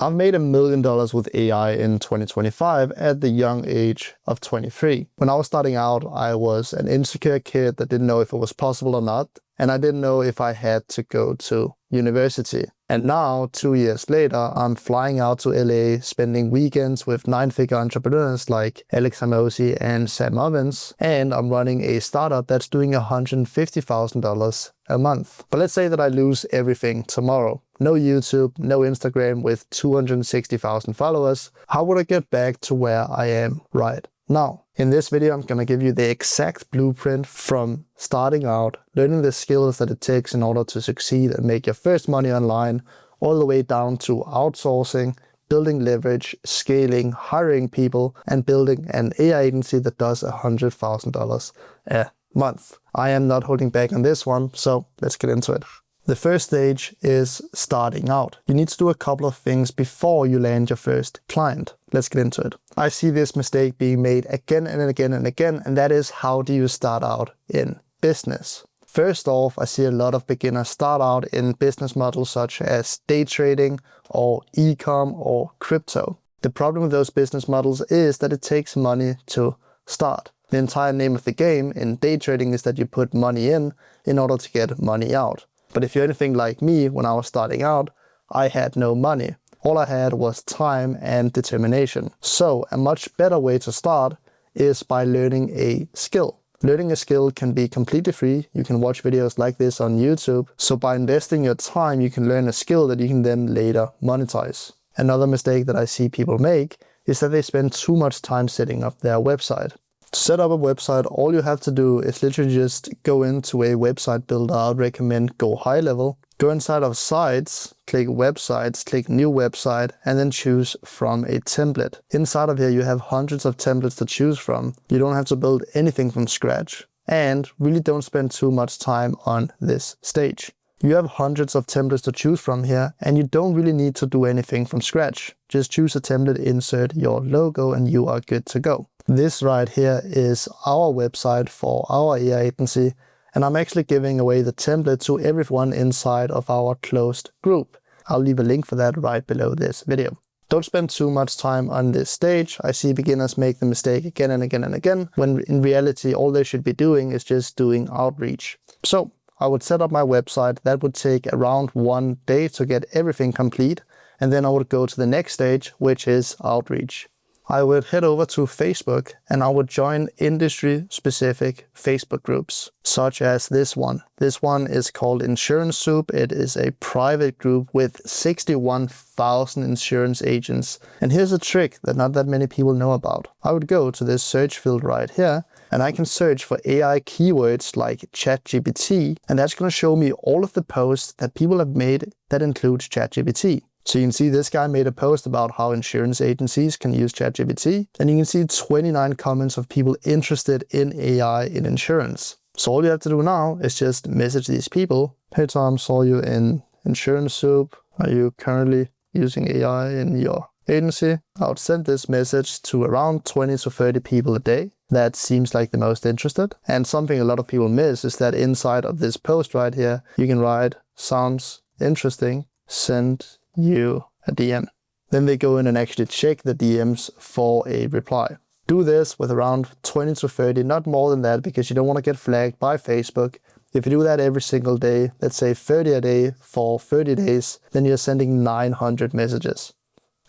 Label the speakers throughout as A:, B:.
A: I've made $1 million with AI in 2025 at the young age of 23. When I was starting out, I was an insecure kid that didn't know if it was possible or not, and I didn't know if I had to go to university. And now, 2 years later, I'm flying out to LA, spending weekends with 9-figure entrepreneurs like Alex Hamosi and Sam Ovens, and I'm running a startup that's doing $150,000 a month. But let's say that I lose everything tomorrow. No YouTube, no Instagram with 260,000 followers. How would I get back to where I am right now? In this video, I'm gonna give you the exact blueprint from starting out, learning the skills that it takes in order to succeed and make your first money online, all the way down to outsourcing, building leverage, scaling, hiring people, and building an AI agency that does $100,000 a month. I am not holding back on this one, so let's get into it. The first stage is starting out. You need to do a couple of things before you land your first client. Let's get into it. I see this mistake being made again and again and again, and that is, how do you start out in business? First off, I see a lot of beginners start out in business models such as day trading or e-com or crypto. The problem with those business models is that it takes money to start. The entire name of the game in day trading is that you put money in order to get money out. But if you're anything like me, when I was starting out, I had no money. All I had was time and determination. So a much better way to start is by learning a skill. Learning a skill can be completely free. You can watch videos like this on YouTube. So by investing your time, you can learn a skill that you can then later monetize. Another mistake that I see people make is that they spend too much time setting up their website. To set up a website, all you have to do is literally just go into a website builder. I'd recommend Go High Level. Go inside of Sites, click Websites, click New Website, and then choose from a template. Inside of here, you have hundreds of templates to choose from. You don't have to build anything from scratch, and really don't spend too much time on this stage. You have hundreds of templates to choose from here, and you don't really need to do anything from scratch. Just choose a template, insert your logo, and you are good to go. This right here is our website for our AI agency, and I'm actually giving away the template to everyone inside of our closed group. I'll leave a link for that right below this video. Don't spend too much time on this stage. I see beginners make the mistake again and again and again, when in reality all they should be doing is just doing outreach. So I would set up my website. That would take around 1 day to get everything complete, and then I would go to the next stage, which is outreach. I would head over to Facebook and I would join industry-specific Facebook groups, such as this one. This one is called Insurance Soup. It is a private group with 61,000 insurance agents. And here's a trick that not that many people know about. I would go to this search field right here, and I can search for AI keywords like ChatGPT, and that's going to show me all of the posts that people have made that includes ChatGPT. So you can see this guy made a post about how insurance agencies can use ChatGPT, and you can see 29 comments of people interested in AI in insurance. So all you have to do now is just message these people. Hey Tom, saw you in Insurance Soup. Are you currently using AI in your agency? I would send this message to around 20 to 30 people a day. That seems like the most interested. And something a lot of people miss is that inside of this post right here, you can write, sounds interesting, send you a DM. Then they go in and actually check the DMs for a reply. Do this with around 20 to 30, not more than that, because you don't want to get flagged by Facebook. If you do that every single day, let's say 30 a day for 30 days, then you're sending 900 messages.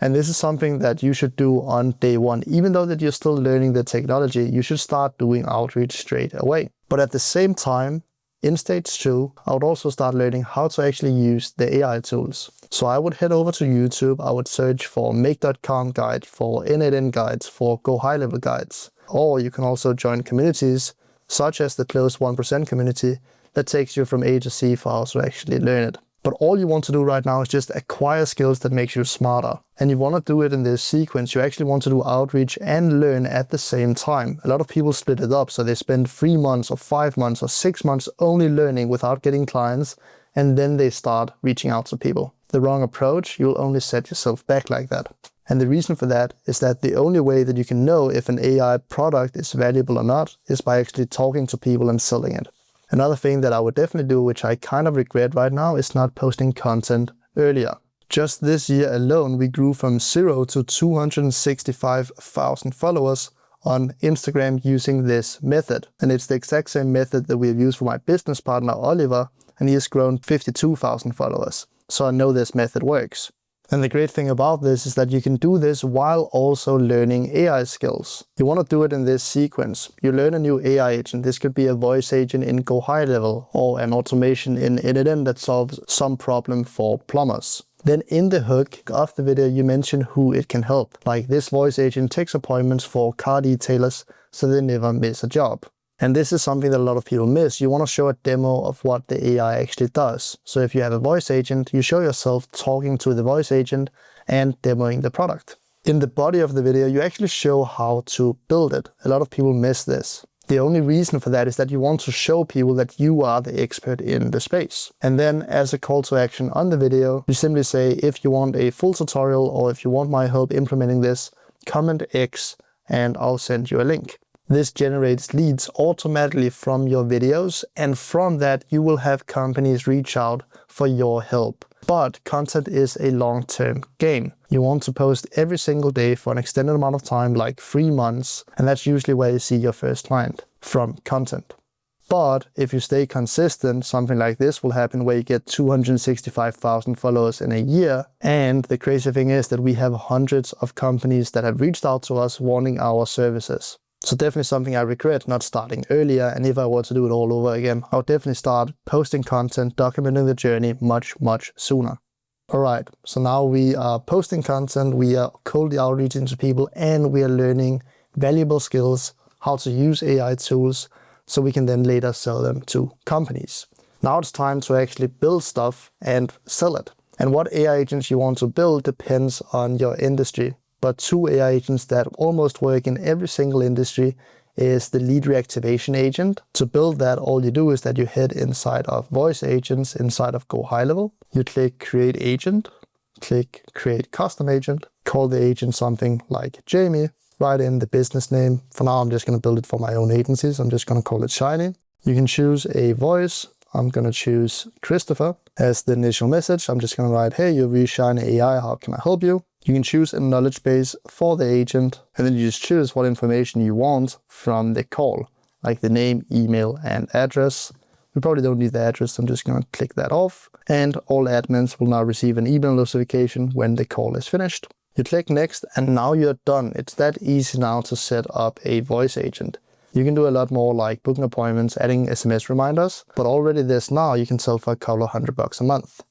A: And this is something that you should do on day one. Even though that you're still learning the technology, you should start doing outreach straight away. But at the same time, in stage 2, I would also start learning how to actually use the AI tools. So I would head over to YouTube, I would search for make.com guide, for N8N guides, for Go High Level guides. Or you can also join communities, such as the Closed 1% community, that takes you from A to Z for how to actually learn it. But all you want to do right now is just acquire skills that makes you smarter. And you want to do it in this sequence. You actually want to do outreach and learn at the same time. A lot of people split it up, so they spend 3 months or 5 months or 6 months only learning without getting clients, and then they start reaching out to people. The wrong approach, you'll only set yourself back like that. And the reason for that is that the only way that you can know if an AI product is valuable or not is by actually talking to people and selling it. Another thing that I would definitely do, which I kind of regret right now, is not posting content earlier. Just this year alone, we grew from 0 to 265,000 followers on Instagram using this method. And it's the exact same method that we have used for my business partner, Oliver, and he has grown 52,000 followers. So I know this method works. And the great thing about this is that you can do this while also learning AI skills. You want to do it in this sequence. You learn a new AI agent. This could be a voice agent in Go High Level or an automation in NNN that solves some problem for plumbers. Then in the hook of the video, you mention who it can help. Like this voice agent takes appointments for car detailers so they never miss a job. And this is something that a lot of people miss. You want to show a demo of what the AI actually does. So if you have a voice agent, you show yourself talking to the voice agent and demoing the product. In the body of the video, you actually show how to build it. A lot of people miss this. The only reason for that is that you want to show people that you are the expert in the space. And then as a call to action on the video, you simply say, if you want a full tutorial or if you want my help implementing this, comment X and I'll send you a link. This generates leads automatically from your videos, and from that you will have companies reach out for your help. But content is a long-term game. You want to post every single day for an extended amount of time, like 3 months, and that's usually where you see your first client, from content. But if you stay consistent, something like this will happen where you get 265,000 followers in a year. And the crazy thing is that we have hundreds of companies that have reached out to us wanting our services. So definitely something I regret not starting earlier, and if I were to do it all over again, I would definitely start posting content, documenting the journey much sooner. Alright, so now we are posting content, we are coldly outreaching to people, and we are learning valuable skills, how to use AI tools, so we can then later sell them to companies. Now it's time to actually build stuff and sell it. And what AI agents you want to build depends on your industry. But 2 AI agents that almost work in every single industry is the lead reactivation agent. To build that, all you do is that you head inside of voice agents, inside of Go High Level. You click create agent, click create custom agent, call the agent something like Jamie, write in the business name. For now, I'm just going to build it for my own agencies. I'm just going to call it Shiny. You can choose a voice. I'm going to choose Christopher as the initial message. I'm just going to write, hey, you're really Shiny AI, how can I help you? You can choose a knowledge base for the agent, and then you just choose what information you want from the call, like the name, email, and address. We probably don't need the address, so I'm just going to click that off. And all admins will now receive an email notification when the call is finished. You click next, and now you're done. It's that easy now to set up a voice agent. You can do a lot more, like booking appointments, adding SMS reminders, but already this now you can sell for a couple of $100 a month.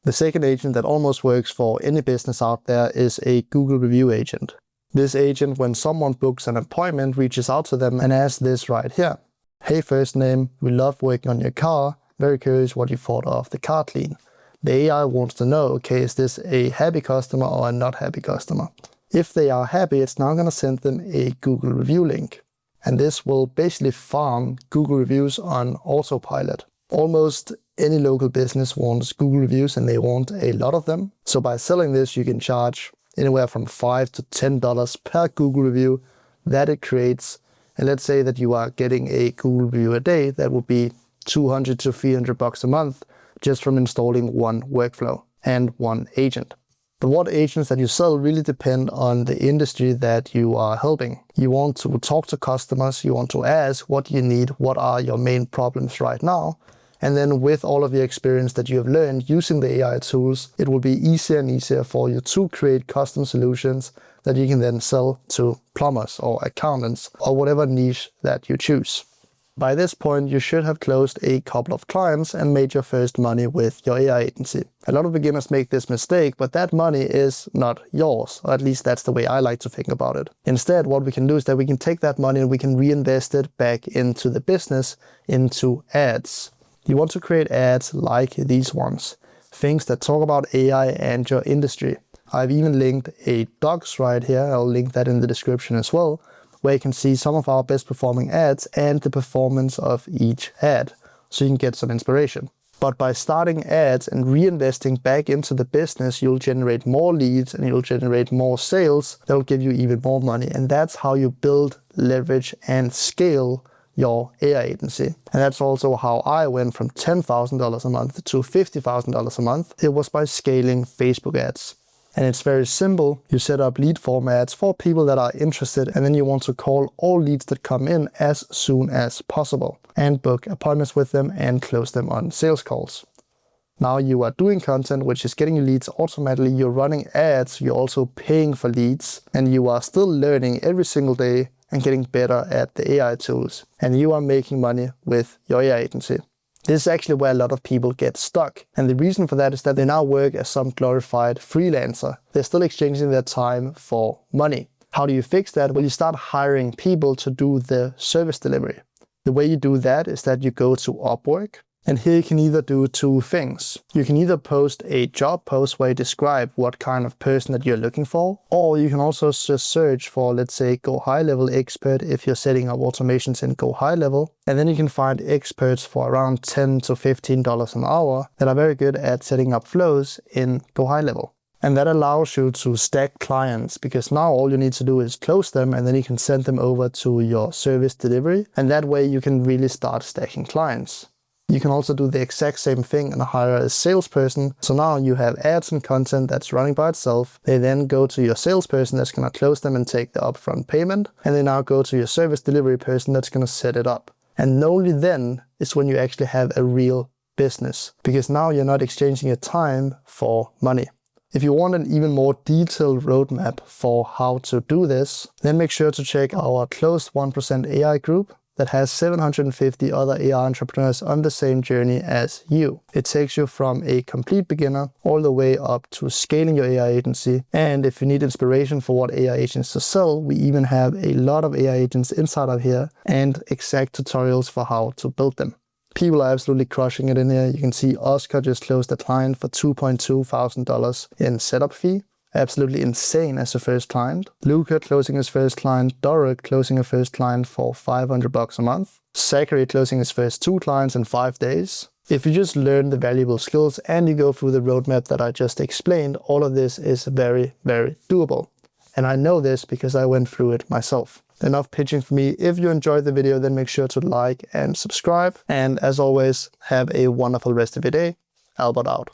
A: The second agent that almost works for any business out there is a Google review agent. This agent, when someone books an appointment, reaches out to them and asks this right here. Hey, first name, we love working on your car. Very curious what you thought of the car clean. The AI wants to know, okay, is this a happy customer or a not happy customer? If they are happy, it's now going to send them a Google review link. And this will basically farm Google reviews on autopilot. Almost any local business wants Google reviews, and they want a lot of them. So by selling this, you can charge anywhere from $5 to $10 per Google review that it creates. And let's say that you are getting a Google review a day, that would be $200 to $300 a month just from installing one workflow and one agent. But what agents that you sell really depend on the industry that you are helping. You want to talk to customers, you want to ask what you need, what are your main problems right now. And then with all of the experience that you have learned using the AI tools, it will be easier and easier for you to create custom solutions that you can then sell to plumbers or accountants or whatever niche that you choose. By this point, you should have closed a couple of clients and made your first money with your AI agency. A lot of beginners make this mistake, but that money is not yours, or at least that's the way I like to think about it. Instead, what we can do is that we can take that money and we can reinvest it back into the business, into ads. You want to create ads like these ones, things that talk about AI and your industry. I've even linked a docs right here, I'll link that in the description as well, where you can see some of our best performing ads and the performance of each ad, so you can get some inspiration. But by starting ads and reinvesting back into the business, you'll generate more leads and you'll generate more sales that will give you even more money. And that's how you build, leverage, and scale your AI agency. And that's also how I went from $10,000 a month to $50,000 a month. It was by scaling Facebook ads. And it's very simple. You set up lead form ads for people that are interested, and then you want to call all leads that come in as soon as possible and book appointments with them and close them on sales calls. Now you are doing content which is getting you leads automatically. You're running ads, you're also paying for leads, and you are still learning every single day and getting better at the AI tools. And you are making money with your AI agency. This is actually where a lot of people get stuck. And the reason for that is that they now work as some glorified freelancer. They're still exchanging their time for money. How do you fix that? Well, you start hiring people to do the service delivery. The way you do that is that you go to Upwork. And here you can either do two things. You can either post a job post where you describe what kind of person that you're looking for, or you can also just search for, let's say, Go High Level expert if you're setting up automations in Go High Level. And then you can find experts for around $10 to $15 an hour that are very good at setting up flows in Go High Level. And that allows you to stack clients, because now all you need to do is close them and then you can send them over to your service delivery. And that way you can really start stacking clients. You can also do the exact same thing and hire a salesperson. So now you have ads and content that's running by itself. They then go to your salesperson that's going to close them and take the upfront payment. And they now go to your service delivery person that's going to set it up. And only then is when you actually have a real business, because now you're not exchanging your time for money. If you want an even more detailed roadmap for how to do this, then make sure to check our closed 1% AI group that has 750 other AI entrepreneurs on the same journey as you. It takes you from a complete beginner all the way up to scaling your AI agency. And if you need inspiration for what AI agents to sell, we even have a lot of AI agents inside of here and exact tutorials for how to build them. People are absolutely crushing it in here. You can see Oscar just closed a client for $2,200 in setup fee. Absolutely insane as a first client. Luca closing his first client. Dorrit closing her first client for $500 a month. Zachary closing his first 2 clients in 5 days. If you just learn the valuable skills and you go through the roadmap that I just explained, all of this is very, very doable. And I know this because I went through it myself. Enough pitching for me. If you enjoyed the video, then make sure to like and subscribe. And as always, have a wonderful rest of your day. Albert out.